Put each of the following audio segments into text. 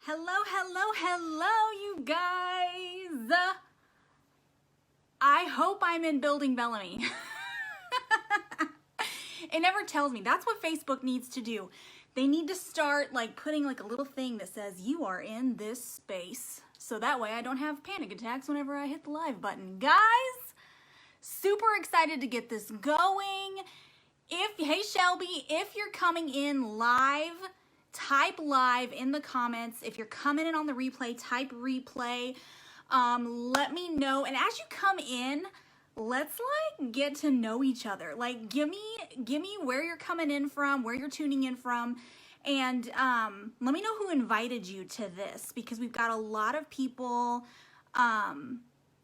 Hello, hello, hello, you guys. I hope I'm in building Bellame. It never tells me. That's what Facebook needs to do. They need to start like putting like a little thing that says you are in this space. So that way I don't have panic attacks whenever I hit the live button. Guys, super excited to get this going. Hey Shelby, if you're coming in live, type live in the comments. If you're coming in on the replay, type replay. Let me know. And as you come in, let's like get to know each other. Like give me where you're coming in from, where you're tuning in from, and let me know who invited you to this, because we've got a lot of people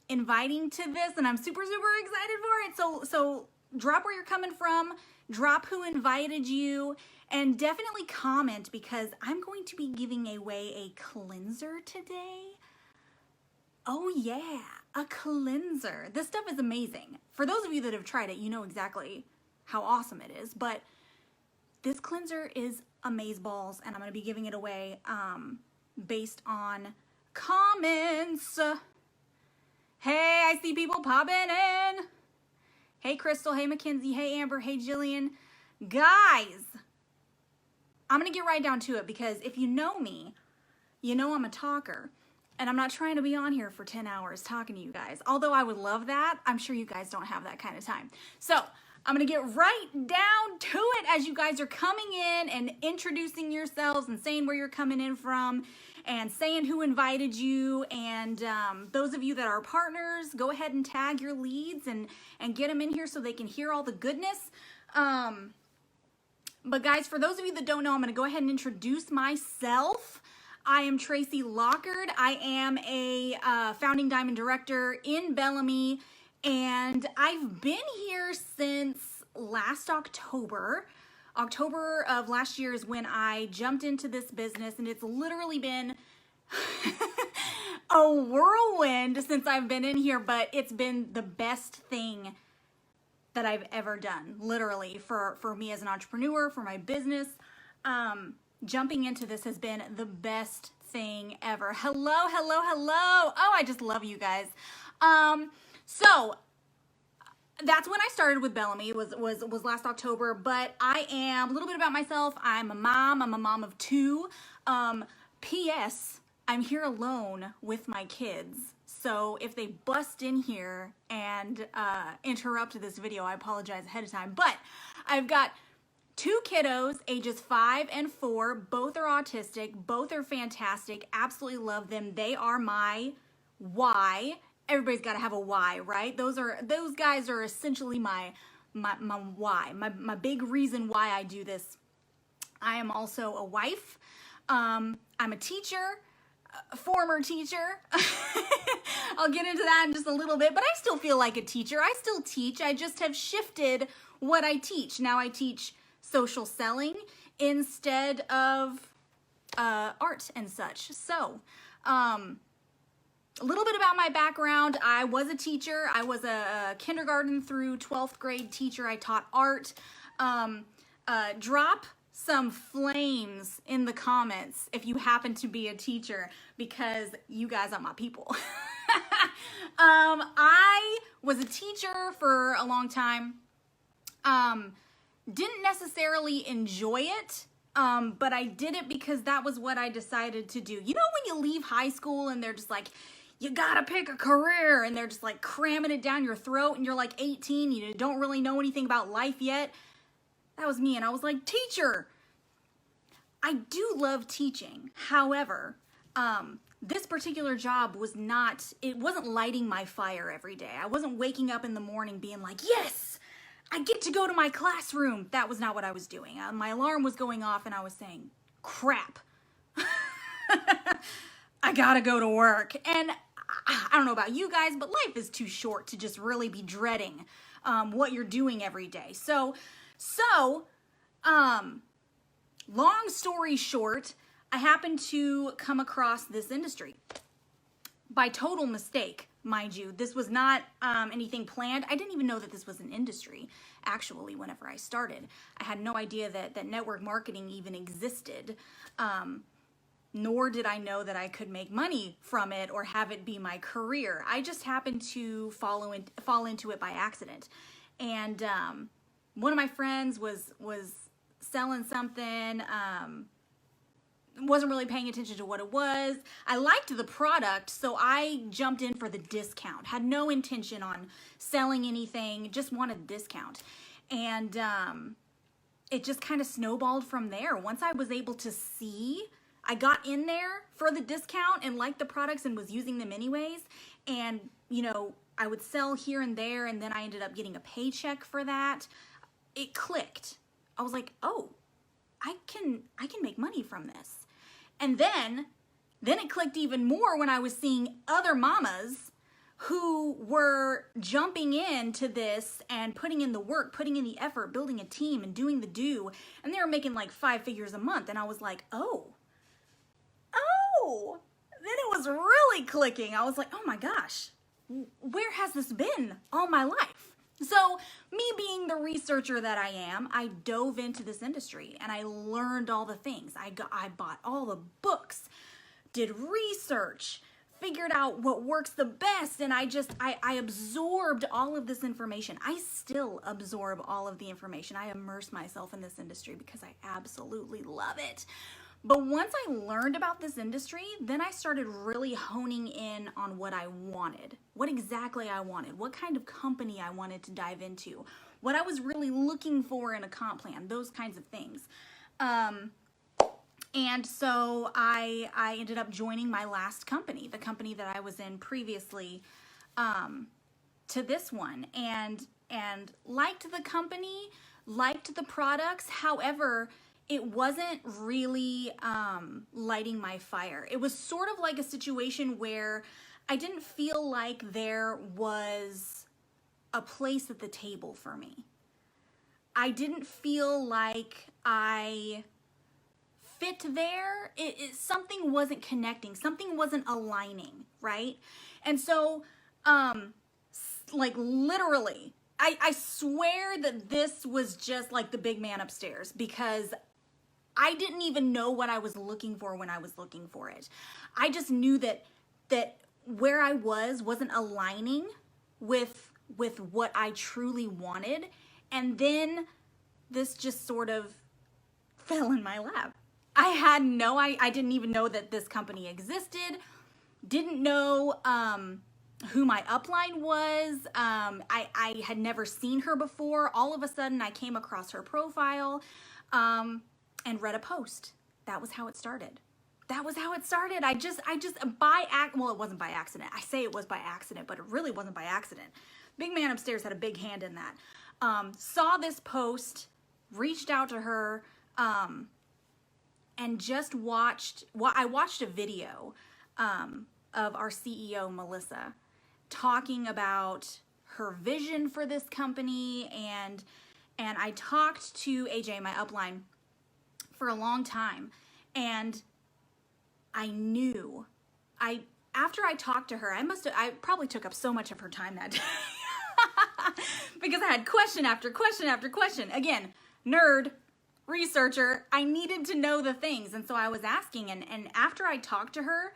inviting to this, and I'm super excited for it. So drop where you're coming from, drop who invited you, and definitely comment, because I'm going to be giving away a cleanser today. Oh yeah, a cleanser. This stuff is amazing. For those of you that have tried it, you know exactly how awesome it is, but this cleanser is amazeballs, and I'm going to be giving it away based on comments. Hey, I see people popping in. Hey Crystal, hey Mackenzie, hey Amber, hey Jillian. Guys, I'm going to get right down to it, because if you know me, you know I'm a talker. And I'm not trying to be on here for 10 hours talking to you guys. Although I would love that, I'm sure you guys don't have that kind of time. So I'm going to get right down to it as you guys are coming in and introducing yourselves and saying where you're coming in from and saying who invited you. And those of you that are partners, go ahead and tag your leads and get them in here so they can hear all the goodness. But guys, for those of you that don't know, I'm going to go ahead and introduce myself. I am Tracy Laughard. I am a founding diamond director in Bellame, and I've been here since last October. October of last year is when I jumped into this business, and it's literally been a whirlwind since I've been in here, but it's been the best thing that I've ever done, literally, for me as an entrepreneur, for my business. Jumping into this has been the best thing ever. Hello, hello, hello. Oh, I just love you guys. So that's when I started with Bellame, was last October, but I am, a little bit about myself, I'm a mom of two. P.S. I'm here alone with my kids. So if they bust in here and interrupt this video, I apologize ahead of time, but I've got two kiddos, ages 5 and 4. Both are autistic. Both are fantastic. Absolutely love them. They are my why. Everybody's got to have a why, right? Those guys are essentially my why, my big reason why I do this. I am also a wife. I'm a teacher, a former teacher. I'll get into that in just a little bit, but I still feel like a teacher. I still teach. I just have shifted what I teach. Now I teach social selling instead of art and such. So a little bit about my background. I was a teacher. I was a kindergarten through 12th grade teacher. I taught art. Drop some flames in the comments if you happen to be a teacher, because you guys are my people. I was a teacher for a long time. Didn't necessarily enjoy it, but I did it because that was what I decided to do. You know when you leave high school and they're just like, you gotta pick a career, and they're just like cramming it down your throat, and you're like 18, you don't really know anything about life yet? That was me, and I was like, teacher. I do love teaching. However, this particular job wasn't lighting my fire every day. I wasn't waking up in the morning being like, yes, I get to go to my classroom. That was not what I was doing. My alarm was going off and I was saying, crap, I gotta go to work. And I don't know about you guys, but life is too short to just really be dreading what you're doing every day. So, long story short, I happened to come across this industry by total mistake. Mind you, this was not anything planned. I didn't even know that this was an industry, actually, whenever I started. I had no idea that network marketing even existed. nor did I know that I could make money from it or have it be my career. I just happened to fall into it by accident. And one of my friends was selling something, wasn't really paying attention to what it was. I liked the product, so I jumped in for the discount. Had no intention on selling anything, just wanted a discount. And it just kind of snowballed from there. Once I was able to see, I got in there for the discount and liked the products and was using them anyways. And, you know, I would sell here and there, and then I ended up getting a paycheck for that. It clicked. I was like, oh, I can make money from this. And then it clicked even more when I was seeing other mamas who were jumping into this and putting in the work, putting in the effort, building a team and doing the do. And they were making like 5 figures a month. And I was like, oh, then it was really clicking. I was like, oh my gosh, where has this been all my life? So me being the researcher that I am, I dove into this industry and I learned all the things. I bought all the books, did research, figured out what works the best, and I absorbed all of this information. I still absorb all of the information. I immerse myself in this industry because I absolutely love it. But once I learned about this industry, then I started really honing in on what I wanted, what exactly I wanted, what kind of company I wanted to dive into, what I was really looking for in a comp plan, those kinds of things. And so I ended up joining my last company, the company that I was in previously to this one, and liked the company, liked the products. However, it wasn't really lighting my fire. It was sort of like a situation where I didn't feel like there was a place at the table for me. I didn't feel like I fit there. Something wasn't connecting. Something wasn't aligning, right? And so, like literally, I swear that this was just like the big man upstairs, because I didn't even know what I was looking for when I was looking for it. I just knew that where I wasn't aligning with what I truly wanted. And then this just sort of fell in my lap. I didn't even know that this company existed. Didn't know who my upline was. I had never seen her before. All of a sudden I came across her profile and read a post. That was how it started. It wasn't by accident. I say it was by accident, but it really wasn't by accident. Big man upstairs had a big hand in that. Saw this post, reached out to her, and just I watched a video of our CEO, Melissa, talking about her vision for this company, and I talked to AJ, my upline, for a long time, and I knew, after I talked to her, I probably took up so much of her time that day because I had question after question after question. Again, nerd, researcher, I needed to know the things, and so I was asking, and after I talked to her,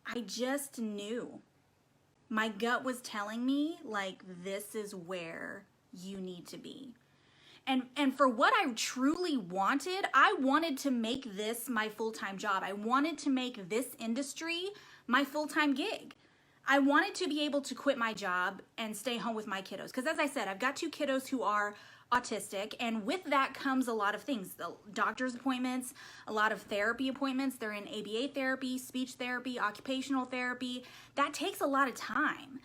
I just knew. My gut was telling me, like, this is where you need to be. And for what I truly wanted, I wanted to make this my full-time job. I wanted to make this industry my full-time gig. I wanted to be able to quit my job and stay home with my kiddos. Because as I said, I've got 2 kiddos who are autistic, and with that comes a lot of things. The doctor's appointments, a lot of therapy appointments. They're in ABA therapy, speech therapy, occupational therapy. That takes a lot of time.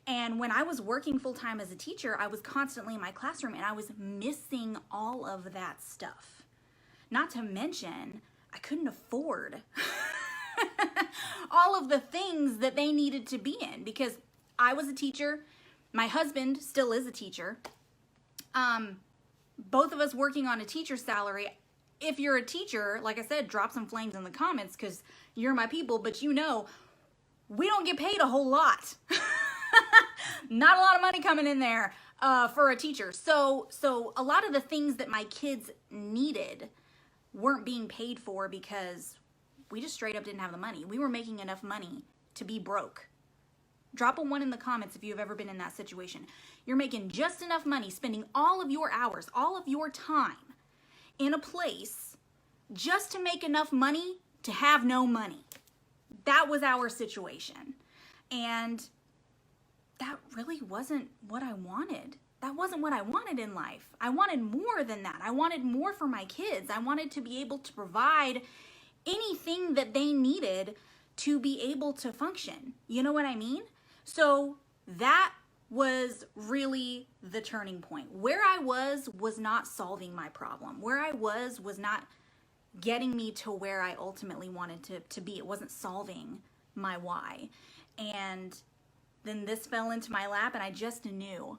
And when I was working full-time as a teacher, I was constantly in my classroom, and I was missing all of that stuff. Not to mention, I couldn't afford all of the things that they needed to be in, because I was a teacher. My husband still is a teacher. Both of us working on a teacher's salary. If you're a teacher, like I said, drop some flames in the comments, because you're my people, but you know, we don't get paid a whole lot. Not a lot of money coming in there for a teacher. So a lot of the things that my kids needed weren't being paid for because We just straight up didn't have the money. We were making enough money to be broke. Drop a 1 in the comments if you've ever been in that situation. You're making just enough money, spending all of your hours, all of your time in a place just to make enough money to have no money. That was our situation. And that really wasn't what I wanted. That wasn't what I wanted in life. I wanted more than that. I wanted more for my kids. I wanted to be able to provide anything that they needed to be able to function. You know what I mean? So that was really the turning point. Where I was not solving my problem. Where I was not getting me to where I ultimately wanted to be. It wasn't solving my why. And then this fell into my lap, and I just knew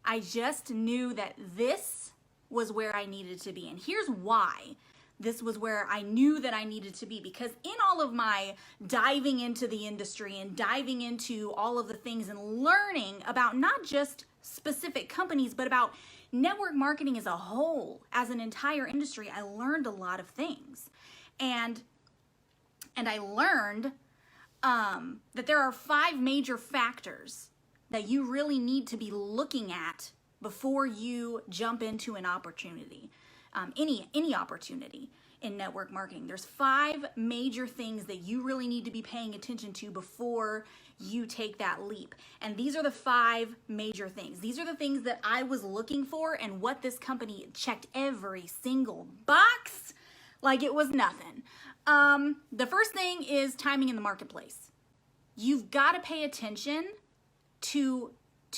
that this was where I needed to be. And here's why this was where I knew that I needed to be, because in all of my diving into the industry and diving into all of the things and learning about not just specific companies, but about network marketing as a whole, as an entire industry, I learned a lot of things. And I learned that there are 5 major factors that you really need to be looking at before you jump into an opportunity, any opportunity in network marketing. There's 5 major things that you really need to be paying attention to before you take that leap. And these are the 5 major things. These are the things that I was looking for, and what this company checked every single box like it was nothing. The first thing is timing in the marketplace. You've got to pay attention to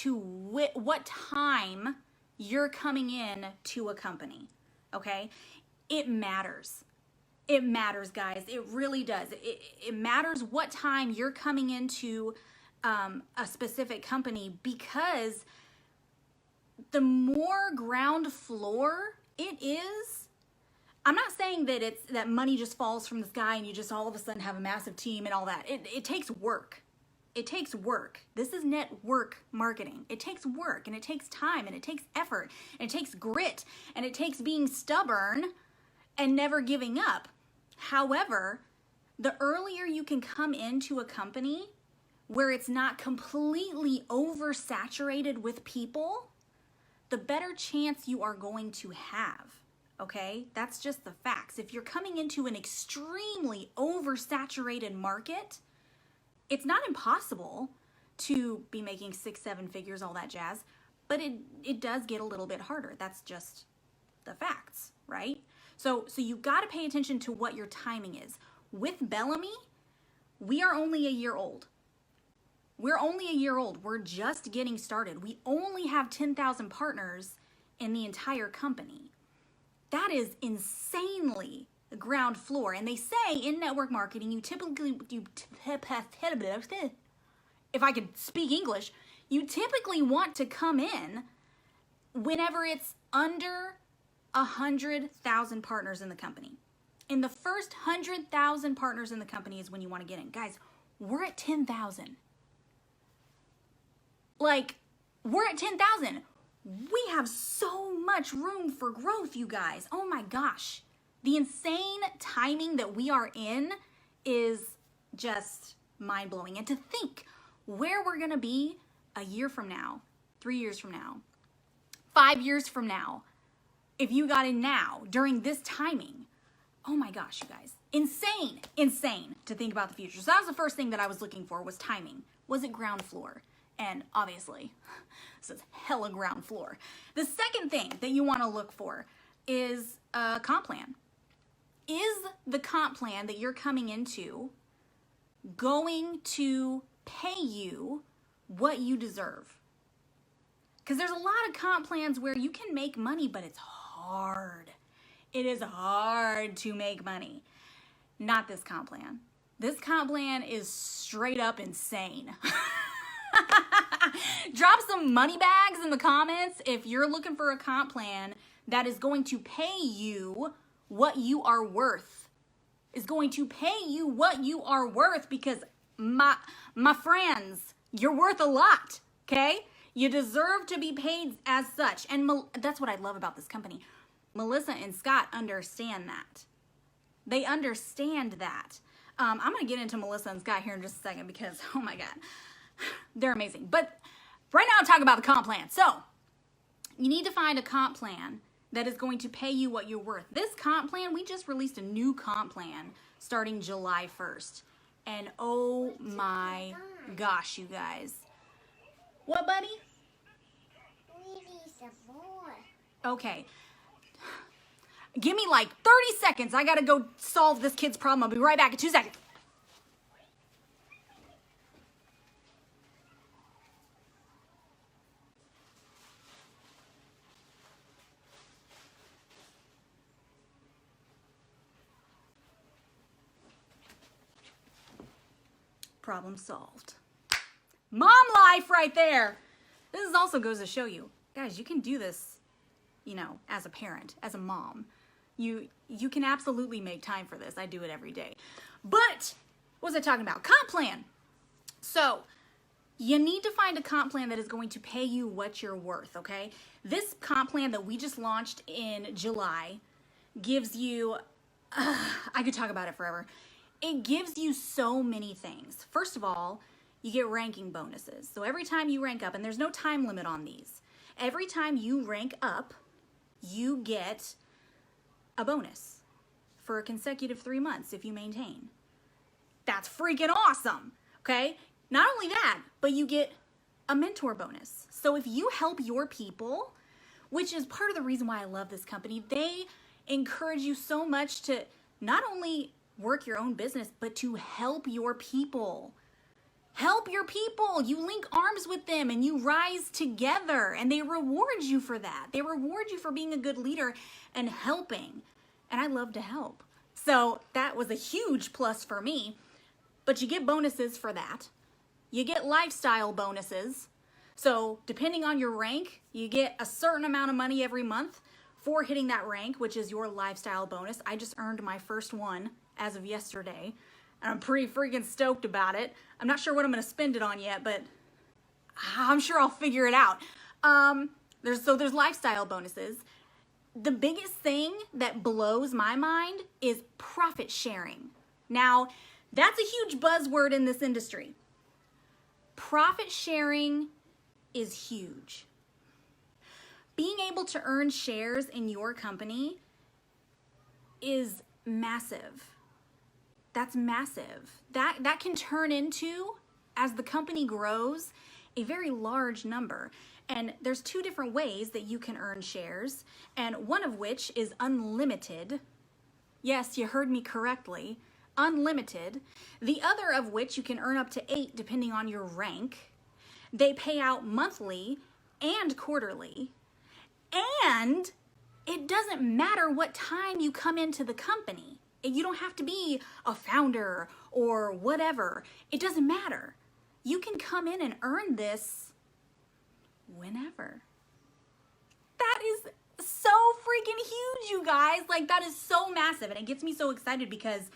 what time you're coming in to a company, okay? It matters. It matters, guys. It really does. It matters what time you're coming into a specific company, because the more ground floor it is, I'm not saying that it's that money just falls from the sky and you just all of a sudden have a massive team and all that. It takes work. It takes work. This is network marketing. It takes work, and it takes time, and it takes effort, and it takes grit, and it takes being stubborn and never giving up. However, the earlier you can come into a company where it's not completely oversaturated with people, the better chance you are going to have. Okay? That's just the facts. If you're coming into an extremely oversaturated market, it's not impossible to be making 6-7 figures, all that jazz, but it does get a little bit harder. That's just the facts, right? So you got to pay attention to what your timing is. With Bellame, we are only a year old. We're only a year old. We're just getting started. We only have 10,000 partners in the entire company. That is insanely ground floor. And they say in network marketing, if I could speak English, you typically want to come in whenever it's under 100,000 partners in the company. In the first 100,000 partners in the company is when you want to get in. Guys, we're at 10,000. Like, we're at 10,000. We have so much room for growth, you guys. Oh my gosh. The insane timing that we are in is just mind-blowing. And to think where we're going to be a year from now, 3 years from now, 5 years from now, if you got in now during this timing, oh my gosh, you guys, insane to think about the future. So that was the first thing that I was looking for, was timing. Was it ground floor? And obviously, this is hella ground floor. The second thing that you want to look for is a comp plan. Is the comp plan that you're coming into going to pay you what you deserve? Because there's a lot of comp plans where you can make money, but it's hard. It is hard to make money. Not this comp plan. This comp plan is straight up insane. Drop some money bags in the comments if you're looking for a comp plan that is going to pay you what you are worth. Is going to pay you what you are worth, because my friends, you're worth a lot, okay? You deserve to be paid as such. And that's what I love about this company. Melissa and Scott understand that. They understand that. I'm going to get into Melissa and Scott here in just a second because, oh my God, they're amazing. But right now I'm talking about the comp plan. So you need to find a comp plan that is going to pay you what you're worth. This comp plan, we just released a new comp plan starting July 1st. And oh my gosh, you guys. What, buddy? We need some more. Okay. Give me like 30 seconds. I gotta go solve this kid's problem. I'll be right back in 2 seconds. Problem solved. Mom life right there. This also goes to show you, guys, you can do this, you know, as a parent, as a mom. You can absolutely make time for this. I do it every day. But what was I talking about? Comp plan. So you need to find a comp plan that is going to pay you what you're worth, okay? This comp plan that we just launched in July gives you, I could talk about it forever. It gives you so many things. First of all, you get ranking bonuses. So every time you rank up, and there's no time limit on these, every time you rank up, you get a bonus for a consecutive 3 months if you maintain. That's freaking awesome, okay? Not only that, but you get a mentor bonus. So if you help your people, which is part of the reason why I love this company, they encourage you so much to not only work your own business, but to help your people. Help your people. You link arms with them and you rise together, and they reward you for that. They reward you for being a good leader and helping. And I love to help. So that was a huge plus for me. But you get bonuses for that. You get lifestyle bonuses. So depending on your rank, you get a certain amount of money every month for hitting that rank, which is your lifestyle bonus. I just earned my first one as of yesterday. And I'm pretty freaking stoked about it. I'm not sure what I'm going to spend it on yet, but I'm sure I'll figure it out. There's lifestyle bonuses. The biggest thing that blows my mind is profit sharing. Now, that's a huge buzzword in this industry. Profit sharing is huge. Being able to earn shares in your company is massive. That's massive. That can turn into, as the company grows, a very large number. And there's 2 different ways that you can earn shares, and one of which is unlimited. Yes, you heard me correctly. Unlimited. The other of which you can earn up to 8 depending on your rank. They pay out monthly and quarterly. And it doesn't matter what time you come into the company. You don't have to be a founder or whatever. It doesn't matter. You can come in and earn this whenever. That is so freaking huge, you guys. Like, that is so massive. And it gets me so excited because,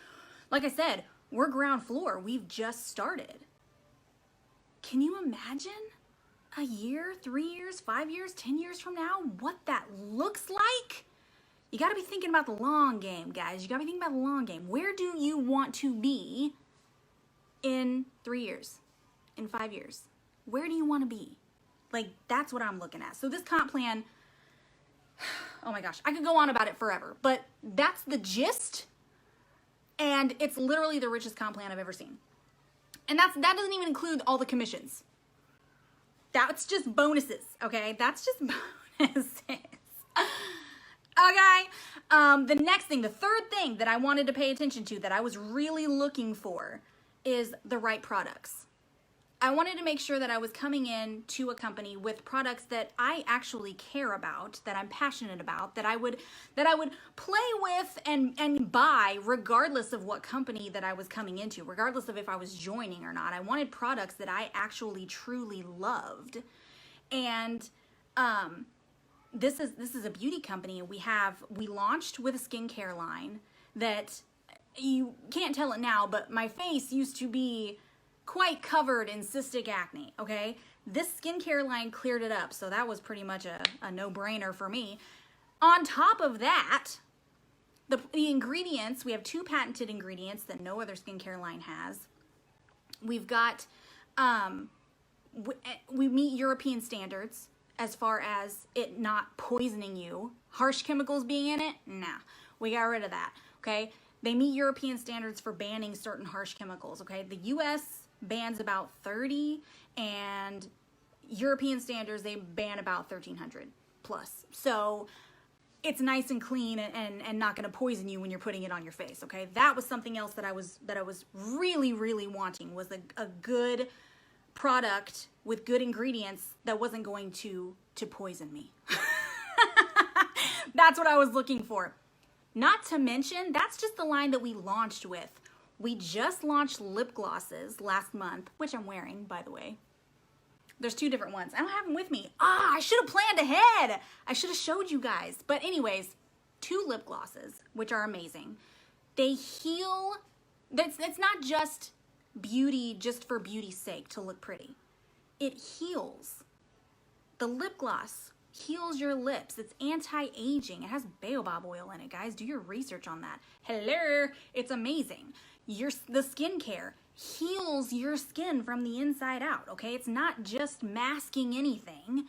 like I said, we're ground floor. We've just started. Can you imagine a year, 3 years, 5 years, 10 years from now, what that looks like? You got to be thinking about the long game, guys. You got to be thinking about the long game. Where do you want to be in 3 years, in 5 years? Where do you want to be? Like, that's what I'm looking at. So this comp plan, oh my gosh, I could go on about it forever, but that's the gist. And it's literally the richest comp plan I've ever seen. And that doesn't even include all the commissions. That's just bonuses, okay? That's just bonuses. Okay, the next thing, the third thing that I wanted to pay attention to that I was really looking for is the right products. I wanted to make sure that I was coming in to a company with products that I actually care about, that I'm passionate about, that I would play with and buy regardless of what company that I was coming into, regardless of if I was joining or not. I wanted products that I actually truly loved. And this is a beauty company, and we launched with a skincare line that you can't tell it now, but my face used to be quite covered in cystic acne, okay? This skincare line cleared it up, so that was pretty much a no-brainer for me. On top of that, The ingredients, we have 2 patented ingredients that no other skincare line has. We've got, we meet European standards as far as it not poisoning you. Harsh chemicals being in it? Nah, we got rid of that, okay? They meet European standards for banning certain harsh chemicals, okay? The US bans about 30, and European standards, they ban about 1,300 plus. So it's nice and clean and not gonna poison you when you're putting it on your face, okay? That was something else that I was really, really wanting, was a good product with good ingredients that wasn't going to poison me. That's what I was looking for. Not to mention, that's just the line that we launched with. We just launched lip glosses last month, which I'm wearing, by the way. There's 2 different ones. I don't have them with me. I should have planned ahead. I should have showed you guys. But anyways, 2 lip glosses, which are amazing. They heal. It's not just beauty just for beauty's sake to look pretty. It heals. The lip gloss heals your lips. It's anti-aging. It has baobab oil in it, guys. Do your research on that. Hello. It's amazing. The skincare heals your skin from the inside out, okay? It's not just masking anything.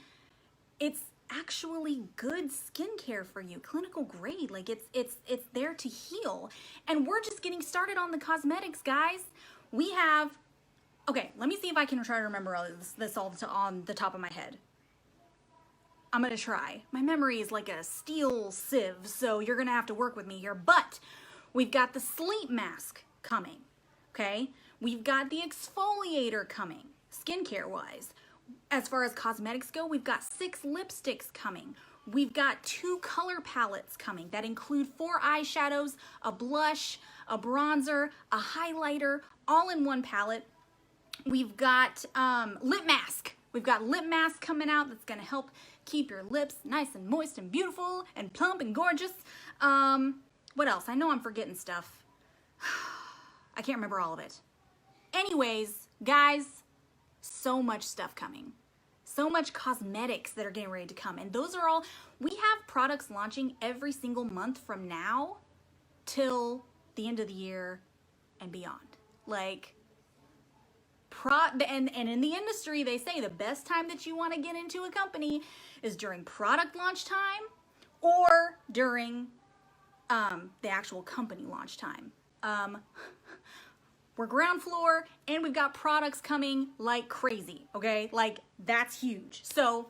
It's actually good skincare for you, clinical grade. Like it's there to heal. And we're just getting started on the cosmetics, guys. We have, okay, let me see if I can try to remember all this all on the top of my head. I'm gonna try. My memory is like a steel sieve, so you're gonna have to work with me here. But we've got the sleep mask coming, okay? We've got the exfoliator coming, skincare-wise. As far as cosmetics go, we've got 6 lipsticks coming. We've got 2 color palettes coming that include 4 eyeshadows, a blush, a bronzer, a highlighter, all in one palette. We've got lip mask. We've got lip mask coming out that's gonna help keep your lips nice and moist and beautiful and plump and gorgeous. What else? I know I'm forgetting stuff. I can't remember all of it. Anyways, guys, so much stuff coming. So much cosmetics that are getting ready to come. And those are all, we have products launching every single month from now till the end of the year and beyond. Like, and in the industry, they say the best time that you want to get into a company is during product launch time or during the actual company launch time. We're ground floor and we've got products coming like crazy, okay? Like, that's huge. So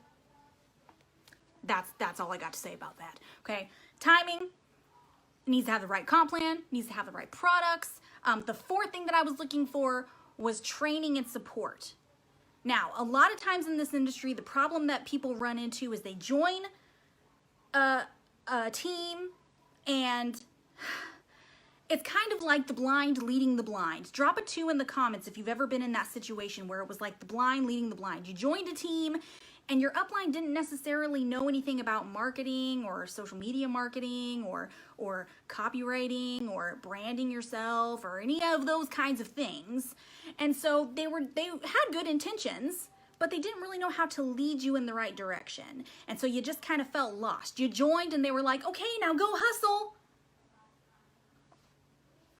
that's all I got to say about that, okay? Timing needs to have the right comp plan, needs to have the right products. The 4th thing that I was looking for was training and support. Now, a lot of times in this industry, the problem that people run into is they join a team and it's kind of like the blind leading the blind. Drop a 2 in the comments if you've ever been in that situation where it was like the blind leading the blind. You joined a team and your upline didn't necessarily know anything about marketing or social media marketing or copywriting or branding yourself or any of those kinds of things. And so they had good intentions, but they didn't really know how to lead you in the right direction. And so you just kind of felt lost. You joined and they were like, okay, now go hustle.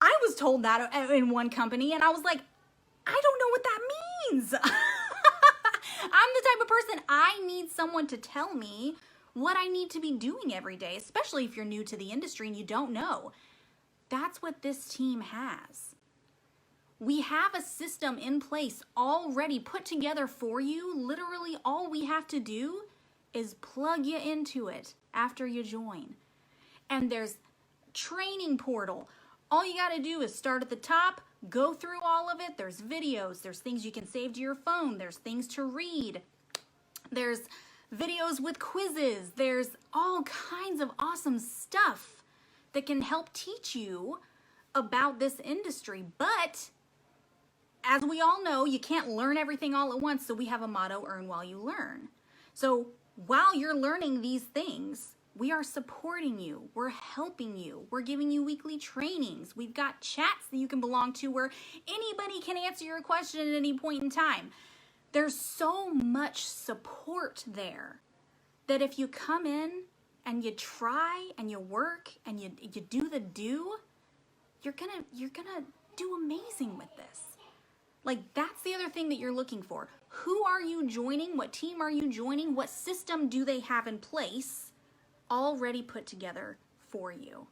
I was told that in one company and I was like, I don't know what that means. I'm the type of person, I need someone to tell me what I need to be doing every day, especially if you're new to the industry and you don't know. That's what this team has. We have a system in place already put together for you. Literally all we have to do is plug you into it after you join. And there's training portal. All you got to do is start at the top, go through all of it. There's videos, there's things you can save to your phone, there's things to read, there's videos with quizzes, there's all kinds of awesome stuff that can help teach you about this industry. But as we all know, you can't learn everything all at once, so we have a motto, earn while you learn. So while you're learning these things, we are supporting you, we're helping you, we're giving you weekly trainings, we've got chats that you can belong to where anybody can answer your question at any point in time. There's so much support there that if you come in and you try and you work and you do the do, you're gonna do amazing with this. Like, that's the other thing that you're looking for. Who are you joining? What team are you joining? What system do they have in place already put together for you,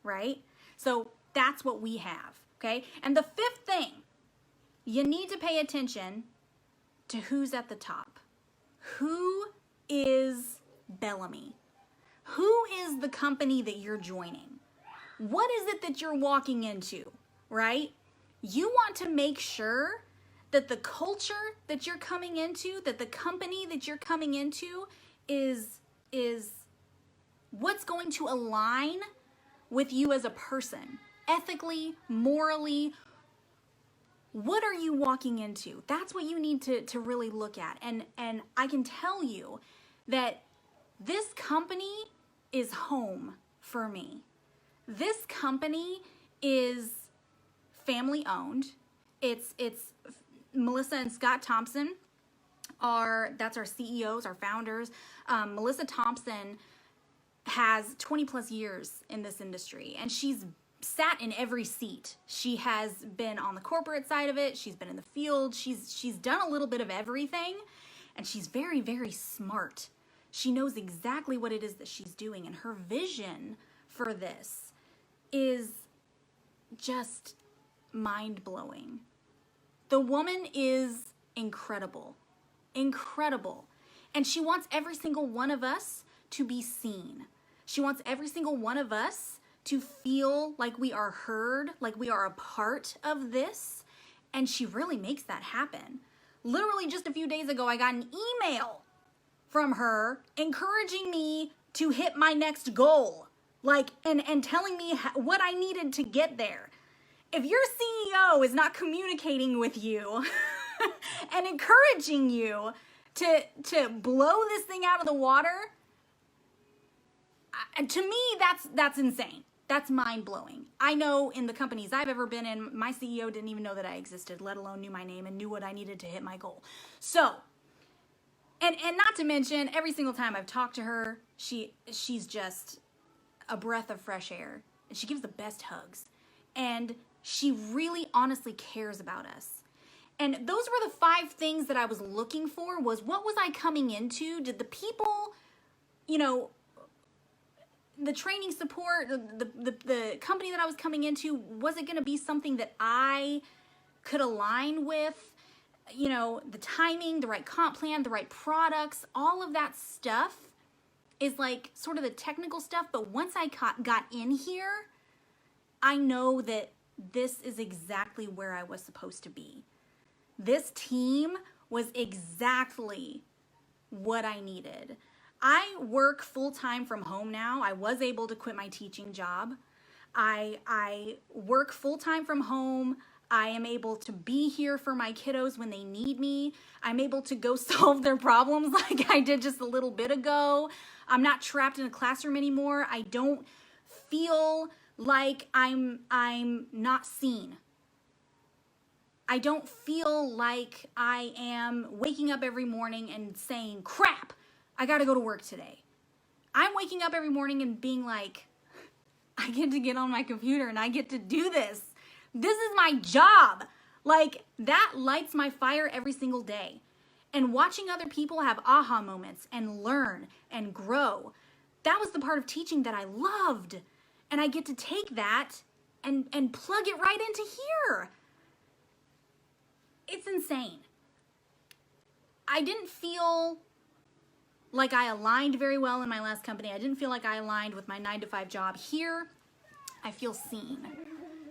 right? So that's what we have, okay? And the fifth thing, you need to pay attention to who's at the top. Who is Bellame? Who is the company that you're joining? What is it that you're walking into, right? You want to make sure that the culture that you're coming into, that the company that you're coming into is what's going to align with you as a person, ethically, morally. What are you walking into? That's what you need to really look at. And I can tell you that this company is home for me. This company is family owned. It's Melissa and Scott Thompson that's our CEOs, our founders. Melissa Thompson has 20 plus years in this industry, and she's sat in every seat. She has been on the corporate side of it. She's been in the field. She's done a little bit of everything, and she's very, very smart. She knows exactly what it is that she's doing, and her vision for this is just mind-blowing. The woman is incredible, incredible, and she wants every single one of us to be seen. She wants every single one of us to feel like we are heard, like we are a part of this, and she really makes that happen. Literally just a few days ago, I got an email from her encouraging me to hit my next goal, like, and telling me what I needed to get there. If your CEO is not communicating with you and encouraging you to blow this thing out of the water, to me, that's insane. That's mind-blowing. I know in the companies I've ever been in, my CEO didn't even know that I existed, let alone knew my name and knew what I needed to hit my goal. So, and not to mention, every single time I've talked to her, she's just a breath of fresh air. And she gives the best hugs. And she really honestly cares about us. And those were the 5 things that I was looking for, was what was I coming into? Did the people, the training support, the company that I was coming into, was it going to be something that I could align with? The timing, the right comp plan, the right products, all of that stuff is like sort of the technical stuff. But once I got in here, I know that this is exactly where I was supposed to be. This team was exactly what I needed. I work full-time from home now. I was able to quit my teaching job. I work full-time from home. I am able to be here for my kiddos when they need me. I'm able to go solve their problems like I did just a little bit ago. I'm not trapped in a classroom anymore. I don't feel like I'm not seen. I don't feel like I am waking up every morning and saying, crap, I gotta go to work today. I'm waking up every morning and being like, I get to get on my computer and I get to do this. This is my job. Like, that lights my fire every single day. And watching other people have aha moments and learn and grow, that was the part of teaching that I loved. And I get to take that and plug it right into here. It's insane. I didn't feel like I aligned very well in my last company. I didn't feel like I aligned with my 9-to-5 job. Here, I feel seen.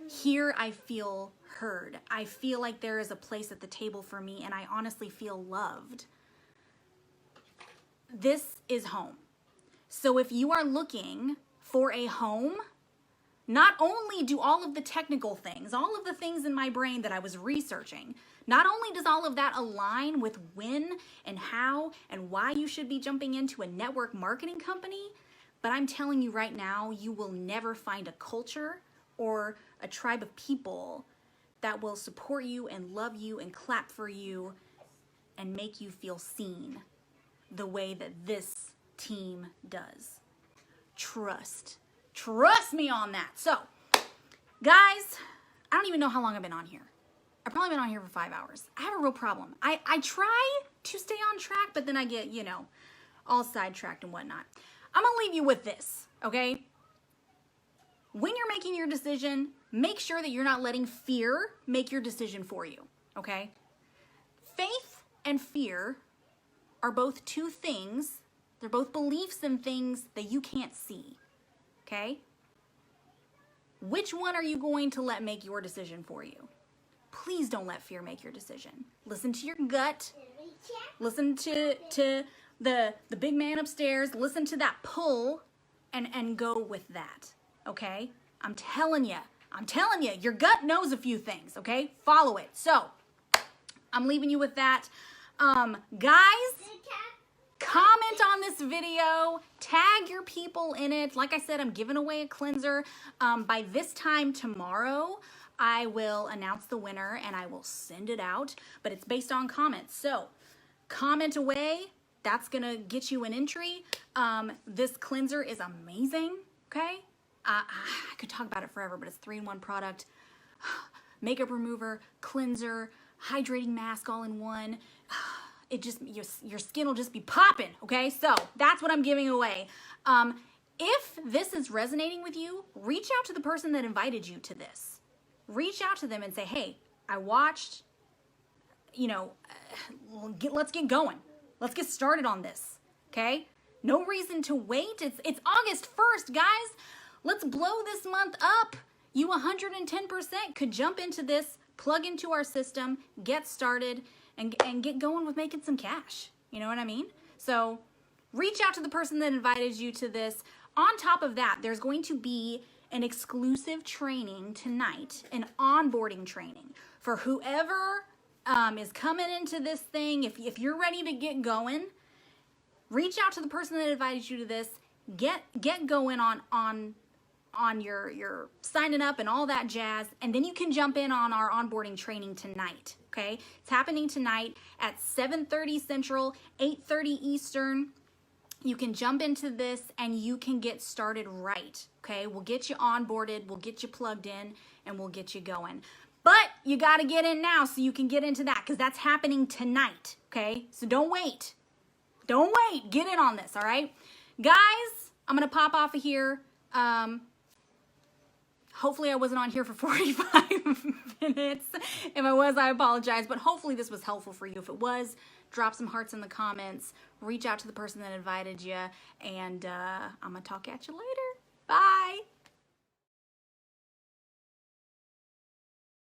Here, I feel heard. I feel like there is a place at the table for me, and I honestly feel loved. This is home. So if you are looking for a home, not only do all of the technical things, all of the things in my brain that I was researching, not only does all of that align with when and how and why you should be jumping into a network marketing company, but I'm telling you right now, you will never find a culture or a tribe of people that will support you and love you and clap for you and make you feel seen the way that this team does. Trust me on that. So, guys, I don't even know how long I've been on here. I've probably been on here for 5 hours. I have a real problem. I try to stay on track, but then I get, you know, all sidetracked and whatnot. I'm gonna leave you with this, okay? When you're making your decision, make sure that you're not letting fear make your decision for you, okay? Faith and fear are both two things. They're both beliefs and things that you can't see, okay? Which one are you going to let make your decision for you? Please don't let fear make your decision. Listen to your gut. Listen to the big man upstairs. Listen to that pull and go with that, okay? I'm telling you, your gut knows a few things, okay? Follow it. So, I'm leaving you with that. Guys, comment on this video, tag your people in it. Like I said, I'm giving away a cleanser. By this time tomorrow, I will announce the winner and I will send it out, but it's based on comments. So comment away, that's gonna get you an entry. This cleanser is amazing, okay? I could talk about it forever, but it's 3-in-1 product. Makeup remover, cleanser, hydrating mask all in one. It just, your skin will just be popping, okay? So that's what I'm giving away. If this is resonating with you, reach out to the person that invited you to this. Reach out to them and say, hey, I watched, you know, let's get going. Let's get started on this, okay? No reason to wait. It's August 1st, guys. Let's blow this month up. You 110% could jump into this, plug into our system, get started, and get going with making some cash. You know what I mean? So reach out to the person that invited you to this. On top of that, there's going to be an exclusive training tonight, an onboarding training for whoever is coming into this thing. If you're ready to get going, reach out to the person that invited you to this. Get going on your signing up and all that jazz, and then you can jump in on our onboarding training tonight, okay? It's happening tonight at 7:30 Central, 8:30 Eastern. You can jump into this and you can get started right, okay? We'll get you onboarded, we'll get you plugged in, and we'll get you going. But you gotta get in now so you can get into that, because that's happening tonight, okay? So don't wait. Don't wait. Get in on this, all right? Guys, I'm gonna pop off of here. Hopefully I wasn't on here for 45 minutes. If I was, I apologize, but hopefully this was helpful for you. If it was, drop some hearts in the comments, reach out to the person that invited you, and I'm gonna talk at you later. Bye.